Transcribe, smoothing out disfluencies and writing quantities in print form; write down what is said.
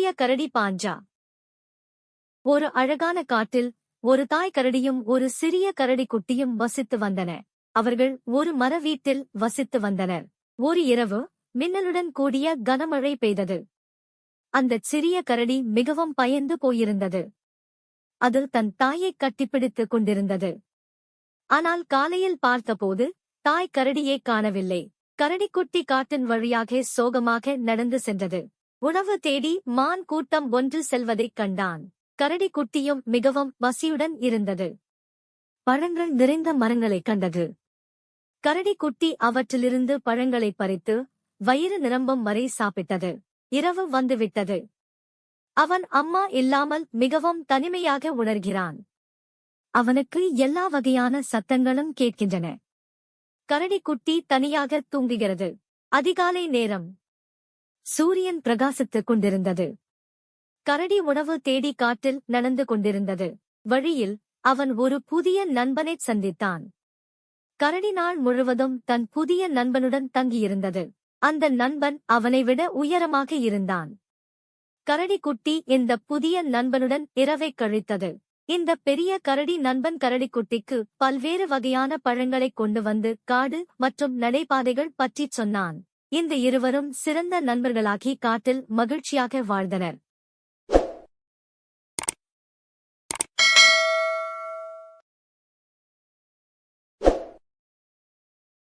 சிறிய கரடி பாஞ்சா. ஒரு அழகான காட்டில் ஒரு தாய் கரடியும் ஒரு சிறிய கரடி குட்டியும் வசித்து வந்தன. அவர்கள் ஒரு மர வீட்டில் வசித்து வந்தனர். ஒரு இரவு மின்னலுடன் கூடிய கனமழை பெய்தது. அந்தச் சிறிய கரடி மிகவும் பயந்து போயிருந்தது. அது தன் தாயைக் கட்டிப்பிடித்துக் கொண்டிருந்தது. ஆனால் காலையில் பார்த்தபோது தாய் கரடியை காணவில்லை. கரடிக்குட்டி காட்டின் வழியாக சோகமாக நடந்து சென்றது. உணவு தேடி மான் கூட்டம் ஒன்று செல்வதைக் கண்டான். கரடிக்குட்டியும் மிகவும் பசியுடன் இருந்தது. பழங்கள் நிறைந்த மரங்களைக் கண்டது. கரடிக்குட்டி அவற்றிலிருந்து பழங்களைப் பறித்து வயிறு நிரம்பும் வரை சாப்பிட்டது. இரவு வந்துவிட்டது. அவன் அம்மா இல்லாமல் மிகவும் தனிமையாக உணர்கிறான். அவனுக்கு எல்லா வகையான சத்தங்களும் கேட்கின்றன. கரடிக்குட்டி தனியாக தூங்குகிறது. அதிகாலை நேரம். சூரியன் பிரகாசித்துக் கொண்டிருந்தது. கரடி உணவு தேடி காட்டில் நடந்து கொண்டிருந்தது. வழியில் அவன் ஒரு புதிய நண்பனைச் சந்தித்தான். கரடி நாள் முழுவதும் தன் புதிய நண்பனுடன் தங்கியிருந்தது. அந்த நண்பன் அவனை விட உயரமாக இருந்தான். கரடிக்குட்டி இந்த புதிய நண்பனுடன் இரவைக் கழித்தது. இந்த பெரிய கரடி நண்பன் கரடிக்குட்டிக்கு பல்வேறு வகையான பழங்களைக் கொண்டு வந்து காடு மற்றும் நடைபாதைகள் பற்றிச் சொன்னான். இந்த இருவரும் சிறந்த நண்பர்களாகி காட்டில் மகிழ்ச்சியாக வாழ்ந்தனர்.